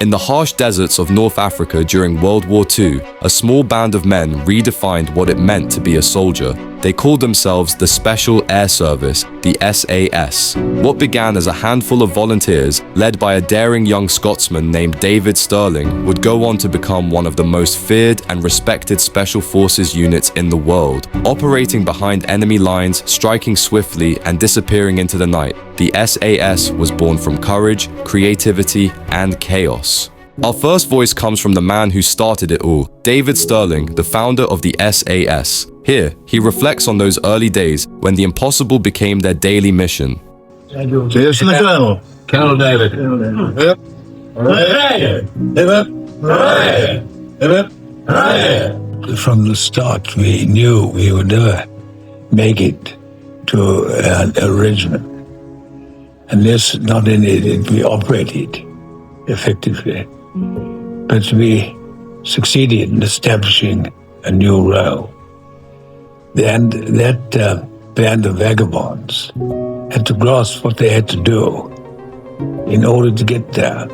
In the harsh deserts of North Africa during World War II, a small band of men redefined what it meant to be a soldier. They called themselves the Special Air Service, the SAS. What began as a handful of volunteers, led by a daring young Scotsman named David Stirling, would go on to become one of the most feared and respected special forces units in the world. Operating behind enemy lines, striking swiftly, and disappearing into the night, the SAS was born from courage, creativity, and chaos. Our first voice comes from the man who started it all, David Stirling, the founder of the SAS. Here, he reflects on those early days when the impossible became their daily mission. Colonel David. Yep. From the start, we knew we would never make it to a regiment unless not in it we operated effectively. But we succeeded in establishing a new role. And that band of vagabonds had to grasp what they had to do in order to get there.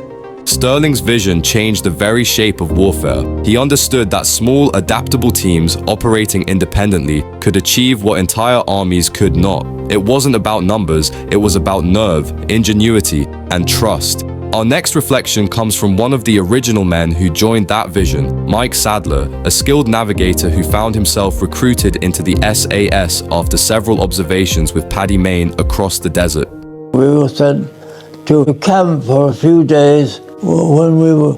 Stirling's vision changed the very shape of warfare. He understood that small, adaptable teams operating independently could achieve what entire armies could not. It wasn't about numbers, it was about nerve, ingenuity, and trust. Our next reflection comes from one of the original men who joined that vision, Mike Sadler, a skilled navigator who found himself recruited into the SAS after several observations with Paddy Mayne across the desert. We were sent to camp for a few days when we were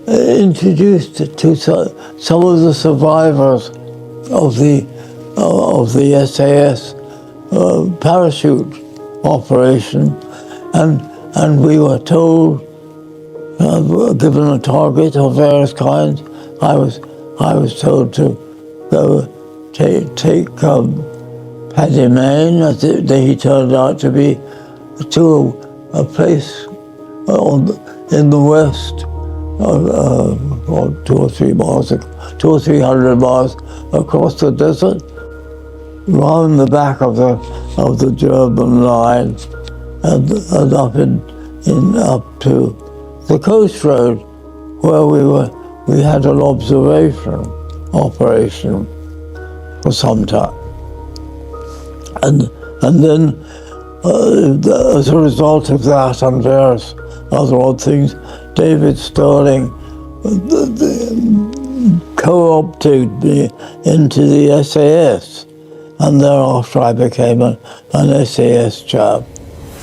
introduced to some of the survivors of the SAS parachute operation, and we were told, given a target of various kinds. I was told to go take Paddy Mayne, as he turned out to be, to a place in the west, 200 or 300 miles across the desert, round the back of the German line, and up to the coast road, where we had an observation operation for some time, and then as a result of that and various other odd things, David Stirling co-opted me into the SAS, and thereafter I became an SAS chap.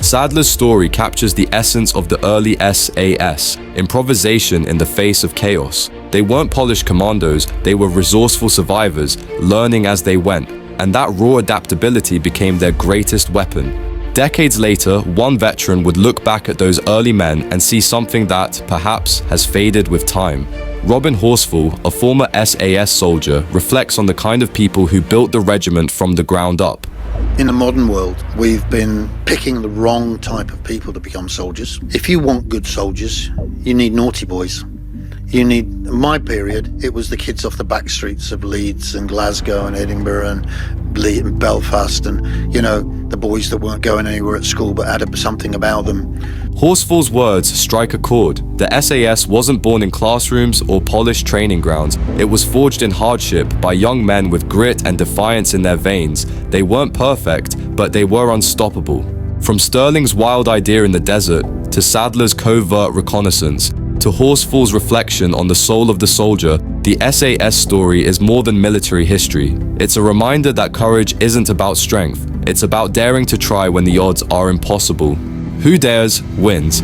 Sadler's story captures the essence of the early SAS, improvisation in the face of chaos. They weren't polished commandos, they were resourceful survivors, learning as they went, and that raw adaptability became their greatest weapon. Decades later, one veteran would look back at those early men and see something that, perhaps, has faded with time. Robin Horsfall, a former SAS soldier, reflects on the kind of people who built the regiment from the ground up. In the modern world, we've been picking the wrong type of people to become soldiers. If you want good soldiers, you need naughty boys. You need, in my period, it was the kids off the back streets of Leeds and Glasgow and Edinburgh and Belfast, and, the boys that weren't going anywhere at school but had something about them. Horsfall's words strike a chord. The SAS wasn't born in classrooms or polished training grounds. It was forged in hardship by young men with grit and defiance in their veins. They weren't perfect, but they were unstoppable. From Stirling's wild idea in the desert, to Sadler's covert reconnaissance, to Horsfall's reflection on the soul of the soldier, the SAS story is more than military history. It's a reminder that courage isn't about strength. It's about daring to try when the odds are impossible. Who dares, wins.